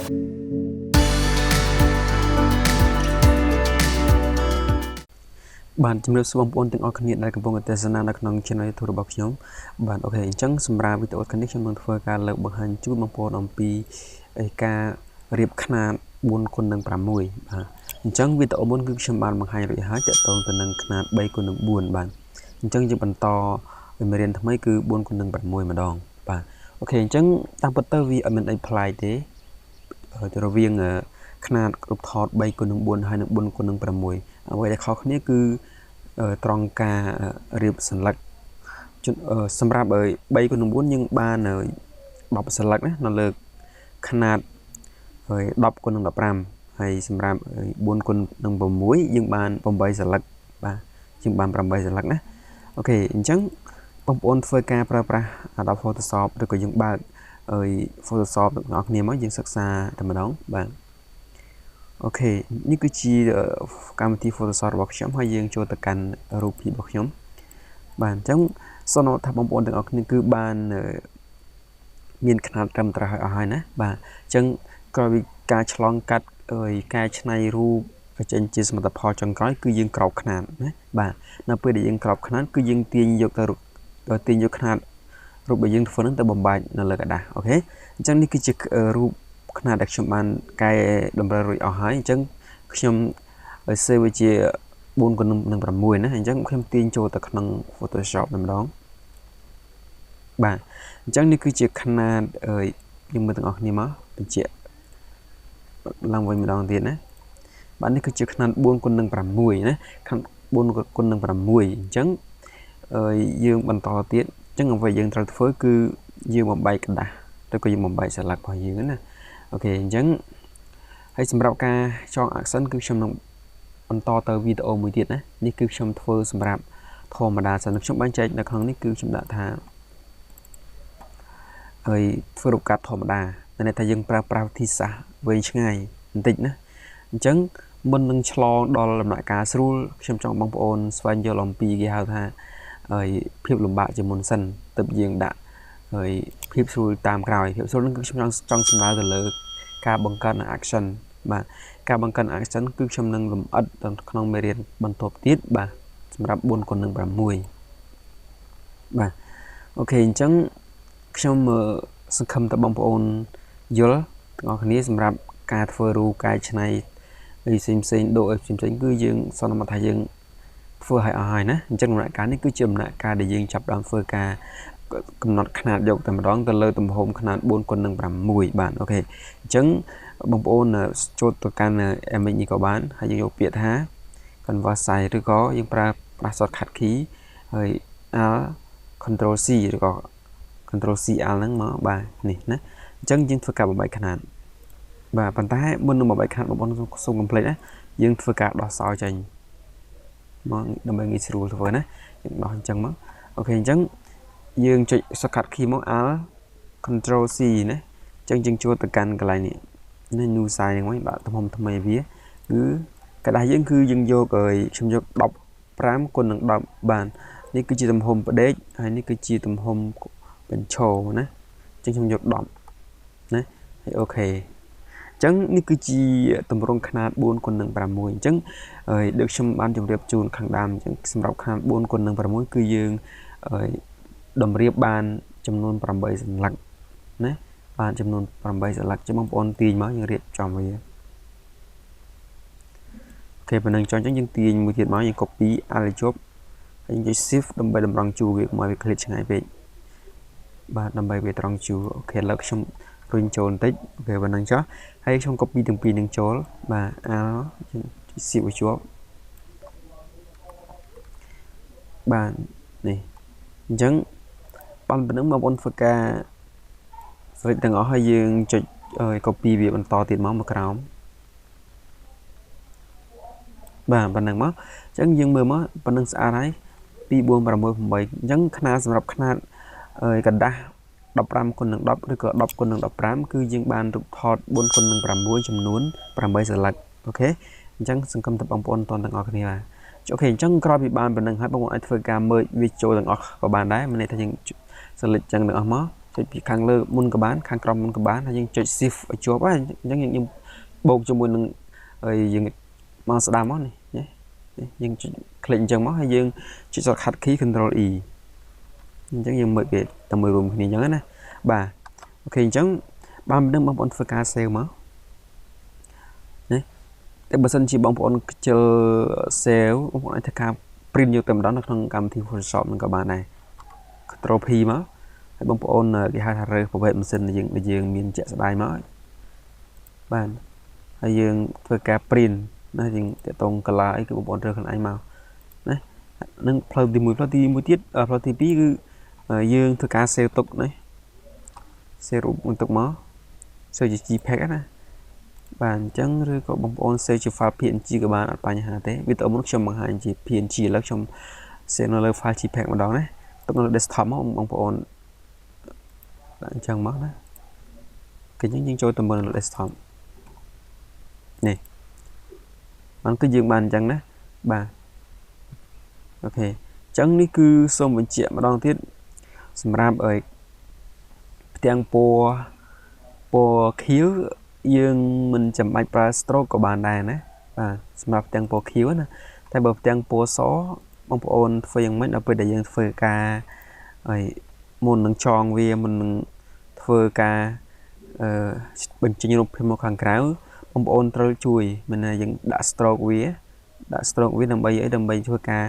bạn chấm được số bóng ôn tiếng ở khán giả đại cầm bông ở tây sơn nam trong channel YouTubeរបស់ខ្ញុំបាទអូខេអញ្ចឹងសម្រាប់វីដេអូនេះខ្ញុំនឹងធ្វើការលើកបង្ហាញជូនបងប្អូនអំពីការរៀបខ្នាត 4 គុណនឹង 6 បាទអញ្ចឹងវីដេអូមុនគឺខ្ញុំបានបង្ហាញរួចហើយទាក់ទងទៅនឹងខ្នាត 3 គុណនឹង 4 បាទអញ្ចឹងយើងបន្តមេរៀនថ្មីគឺ 4 គុណនឹង 6 ម្ដងបាទអូខេអញ្ចឹងតាមពិតទៅវាអត់មានអីប្លែកទេទៅរវាងខ្នាតរូបថត 3 គុណនឹង 4 ហើយនឹង 4 គុណនឹង 6 អ្វីដែលខុសគ្នាគឺត្រង់ការរៀបសន្លឹកសម្រាប់3គុណនឹង 4 យើងបាន10សន្លឹកណានៅលើខ្នាត10គុណនឹង 15ហើយសម្រាប់4គុណនឹង 6 យើងបាន8សន្លឹកបាទយើងបាន8សន្លឹកណាអូខេអញ្ចឹងបងប្អូនធ្វើការប្រើប្រាស់ Adobe Photoshop ឬក៏យើងបើកPhotoshop ទាំងអស់គ្នាមកយើងសិក្សាតែម្ដងបាទអូខេនេះគឺជាកម្មវិធី Photoshop របស់ខ្ញុំហើយយើងចូលទៅកាន់រូបភាពរបស់ខ្ញុំបាទអញ្ចឹងសូមថាបងប្អូនទាំងអស់គ្នាគឺបានមានខ្នាតត្រឹមត្រូវហើយណាបាទអញ្ចឹងក្រោយពីការឆ្លងកាត់ការច្នៃរូបចេញជាសមិទ្ធផលចុងក្រោយគឺយើងក្របខ្នាតណាបាទនៅពេលដែលយើងក្របខ្នាតគឺយើងទាញយកខ្នាតរូបដែលយើងធ្វើនឹងទៅបំបែកនៅលើกระดาษអូខេអញ្ចឹងនេះគឺជារូបខ្នាតដែលខ្ញុំបានកែតម្រូវរួចអស់ហើយអញ្ចឹងខ្ញុំសេវវាជា 4 គុណនឹង 6 ណាអញ្ចឹងខ្ញុំទាញចូលទៅក្នុង Photoshop តែម្ដងបាទអញ្ចឹងនេះគឺជាខ្នាតយើងមើលទាំងអស់គ្នាមកបញ្ជាក់ឡើងវិញម្ដងទៀតណាបាទនេះគឺជាខ្នាត 4 គុណនឹង 6 ណាខ្នាត 4 គុណនឹង 6 អញ្ចឹងយើងបន្តទៀតអញ្ចឹងអ្វីយើងត្រូវធ្វើគឺយើងបំបែកกระดาษឬក៏យើងបំបែកសន្លឹករបស់យើងណាអូខេអញ្ចឹងហើយសម្រាប់ការចង accent គឺខ្ញុំនឹងបន្តទៅវីដេអូមួយទៀតណានេះគឺខ្ញុំធ្វើសម្រាប់ធម្មតាសិនខ្ញុំបែងចែកនៅក្នុងនេះគឺខ្ញុំដាក់ថាធ្វើរូបកាត់ធម្មតាតែនេះថាយើងប្រើប្រាស់វិធីសាស្ត្រវែងឆ្ងាយបន្តិចណាអញ្ចឹងមុននឹងឆ្លងដល់ដំណាក់កាលស្រួលខ្ញុំចង់បងប្អូនស្វែងយល់អំពីគេហៅថាភាពលំបាកជាមុនសិនទើបយើងដាក់ភាពស្រួលតាមក្រោយភាពស្រួលនឹងគឺខ្ញុំចង់សំដៅទៅលើការបង្កើត action បាទការបង្កើត action គឺខ្ញុំនឹងលម្អិតក្នុងមេរៀនបន្ទាប់ទៀតបាទសម្រាប់ 4 គុណនឹង 6 បាទអូខេអញ្ចឹងខ្ញុំសង្ឃឹមថាបងប្អូនយល់ទាំងអស់គ្នាសម្រាប់ការធ្វើរូបកាយច្នៃផ្សេងដូរផ្សេងគឺយើងសន្មតថាយើងធ្វើឲ្យអស់ហើយណាអញ្ចឹងដំណាក់កាលនេះគឺជាដំណាក់កាលដែលយើងចាប់ផ្ដើមធ្វើការកំណត់ខ្នាតយកតែម្ដងទៅលើទំហំខ្នាត 4 គុណនឹង 6 បាទអូខេអញ្ចឹងបងប្អូនចូលទៅកាន់ image នេះក៏បានហើយយើងយកពាក្យថា convert size ឬក៏យើងប្រើប្រាស់ shortcut key ហើយ Alt Control C ឬក៏ Control C Alt ហ្នឹងមកបាទនេះណាអញ្ចឹងយើងធ្វើការបំបែកខ្នាតបាទប៉ុន្តែមុននឹងបំបែកខ្នាតបងប្អូនសូមកុំភ្លេចណាយើងធ្វើការដោះសោចេញមកដើម្បីងាយស្រួលធ្វើណាយើងដោះអញ្ចឹងមកអូខេអញ្ចឹងយើងចុច shortcut key មក Alt Control C ណាអញ្ចឹងយើងចូលទៅកាន់កន្លែងនេះ new size ហ្នឹងវិញបាទទំហំថ្មីវាគឺกระดาษយើងគឺយើងយកខ្ញុំយក 15 គុណនឹង 10 បាទនេះគឺជាទំហំផ្ដេកហើយនេះគឺជាទំហំបញ្ឈរណាអញ្ចឹងខ្ញុំយក 10 ណាហើយអូខេអញ្ចឹងនេះគឺជាទម្រង់ខ្នាត 4 គុណនឹង 6 អញ្ចឹងដូចខ្ញុំបានជម្រាបជូនខាងដើមអញ្ចឹងសម្រាប់ខ្នាត 4 គុណនឹង 6 គឺយើងតម្រៀបបានចំនួន 8 សន្លឹកណាបានចំនួន 8 សន្លឹកចឹងបងប្អូនទាញមកយើងរៀបចំវាអូខេប៉ុណ្ណឹងចុះអញ្ចឹងយើងទាញមួយទៀតមកយើង copy Alt ឲ្យជាប់ហើយយើងចុច Shift ដើម្បីតម្រង់ជួរវាកុំឲ្យវាឃ្លាតឆ្ងាយពេកបាទដើម្បីវាត្រង់ជួរអូខេឥឡូវខ្ញុំរុញចូលបន្តិចអូខេប៉ុណ្ណឹងចុះហើយខ្ញុំ copy ទាំងពីរនឹងចូលបាទ Alt យើងចុច Shift ឲ្យជាប់បាទនេះអញ្ចឹងបានប៉ុណ្ណឹងបងប្អូនធ្វើការស្រេចទាំងអស់ហើយយើងចុចcopy វាបន្តទៀតមកក្រោមបាទប៉ុណ្ណឹងមកអញ្ចឹងយើងមើលមកប៉ុណ្ណឹងស្អាតហើយ 2 4 6 8 អញ្ចឹងខ្នាតសម្រាប់ខ្នាតกระดาษ 15 គុណនឹង 10 ឬក៏ 10 គុណនឹង 15 គឺយើងបានរូបថត 4 គុណនឹង 6 ចំនួន 8 សន្លឹកអូខេអញ្ចឹងសង្ឃឹមថាបងប្អូនទាំងអស់គ្នាបាទអូខេអញ្ចឹងក្រោយពីបានប៉ុណ្ណឹងហើយបងប្អូនអាចធ្វើការមើលវាចូលទាំងអស់ក៏បានដែរមានន័យថាយើង select ចឹងទាំងអស់មក ចុចពីខាងលើមុនក៏បានខាងក្រោមមុនក៏បានហើយយើងចុច shift ឲ្យជាប់ហើយអញ្ចឹងយើងបូកជាមួយនឹងហើយយើងមកស្ដាំមកនេះយើងចុច click អញ្ចឹងមកហើយយើងចុច shortcut key control E អញ្ចឹងយើងមើលវាតែមើលរួមគ្នាអញ្ចឹងណាបាទអូខេអញ្ចឹងបានមិនដឹងបងប្អូនធ្វើការ save មកនេះតែបើសិនជាបងប្អូនខ្ជិល save បងប្អូនអាចធ្វើការ print យកតែម្ដងនៅក្នុងកម្មវិធី Photoshop នឹងក៏បានដែរ Control P មកហើយបងប្អូនគេហៅថារើសប្រភេទម៉ាស៊ីនដែលយើងមានជាក់ស្ដែងមកបាទហើយយើងធ្វើការ print ណាយើងតាក់ទង color អីគឺបងប្អូនរើសខ្លួនឯងមកណានឹងផ្លូវទី1ផ្លូវទី1ទៀតផ្លូវទី2គឺយើងធ្វើការ save ទុកណា save រូបមួយទុកមក save ជា JPEG ណាបាទអញ្ចឹងឬក៏បងប្អូន save ជា file PNG ក៏បានអត់បញ្ហាទេវីដេអូមុនខ្ញុំបង្ហាញជា PNG ឥឡូវខ្ញុំ save នៅលើ file JPEG ម្ដងណាទុកនៅលើ desktop មកបងប្អូនដាក់អញ្ចឹងមកណាគេយើងចូលទៅមើលនៅ desktop នេះបានគឺយើងបានអញ្ចឹងណាបាទអូខេអញ្ចឹងនេះគឺសូមបញ្ជាក់ម្ដងទៀតសម្រាប់ផ្ទាំងពណ៌ខៀវយើងមិនចាំបាច់ប្រើ stroke ក៏បានដែរណាបាទសម្រាប់ផ្ទាំងពណ៌ខៀវណាតែបើផ្ទាំងពណ៌សបងប្អូនធ្វើយ៉ាងម៉េចដល់ពេលដែលយើងធ្វើការហើយមុននឹងចងវាមុននឹងធ្វើការបញ្ចេញរូបភាពមកខាងក្រៅបងប្អូនត្រូវជួយមិនថាយើងដាក់ stroke វាដើម្បីអីដើម្បីធ្វើការ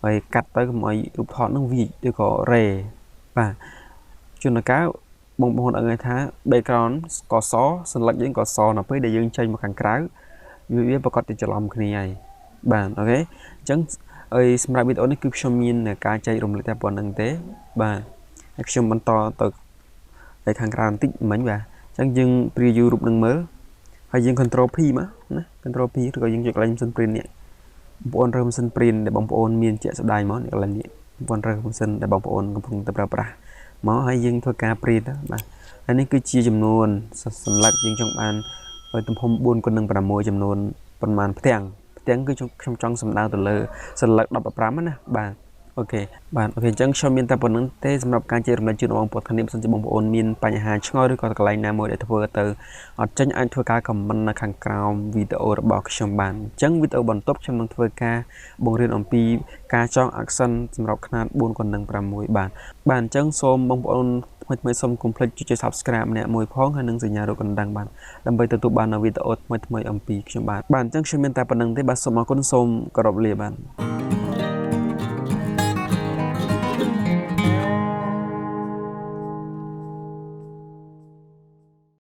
ហើយកាត់ទៅកុំឲ្យរូបថតនឹងវាចឬក៏រេបាទជួនកាលបងប្អូនឲ្យថា background ក៏សសន្លឹកយើងក៏សនៅពេលដែលយើងចេញមកខាងក្រៅវាប្រកាសជាច្រឡំគ្នាហើយបាទអូខេអញ្ចឹងសម្រាប់វីដេអូនេះគឺខ្ញុំមានការចែករំលែកតែប៉ុណ្្នឹងទេបាទហើយខ្ញុំបន្តទៅខាងក្រៅបន្តិចមិញបាទអញ្ចឹងយើង preview រូបនឹងមើលហើយយើង control P មកណា control P ឬក៏យើងចុចកន្លែងម៉ាស៊ីន print នេះបងប្អូនរើសម៉ាស៊ីន print ដែលបងប្អូនមានជាក់ស្ដែងមកនេះកន្លែងនេះបងប្អូនរើសម៉ាស៊ីនដែលបងប្អូនកំពុងតែប្រើប្រាស់មកហើយយើងធ្វើការ print បាទហើយនេះគឺជាចំនួនសន្លឹកយើងចង់បានទំហំ 4x6 ចំនួនប្រមាណផ្ទាំងគឺខ្ញុំចង់សំដៅទៅលើសន្លឹក 10x5 ណាបាទអូខេអញ្ចឹងខ្ញុំមានតែប៉ុណ្្នឹងទេសម្រាប់ការចែករំលែកជូនបងប្អូនគ្នាបើសិនជាបងប្អូនមានបញ្ហាឆ្ងល់ឬក៏កន្លែងណាមួយដែលធ្វើទៅអត់ចេញអាចធ្វើការ comment នៅខាងក្រោមវីដេអូរបស់ខ្ញុំបានអញ្ចឹងវីដេអូបន្ទាប់ខ្ញុំនឹងធ្វើការបង្រៀនអំពីការចង accent សម្រាប់ຂະຫນាត 4x6 បាទអញ្ចឹងសូមបងប្អូនថ្មីសូមកុំភ្លេចចុច subscribe ម្នាក់មួយផងហើយនឹងសញ្ញារូបកណ្ដឹងបាទដើម្បីទទួលបាននូវវីដេអូថ្មីអំពីខ្ញុំបាទអញ្ចឹងខ្ញុំមានតែប៉ុណ្្នឹងទេបាទសូមអរគុណសូមគោរពលាបាទ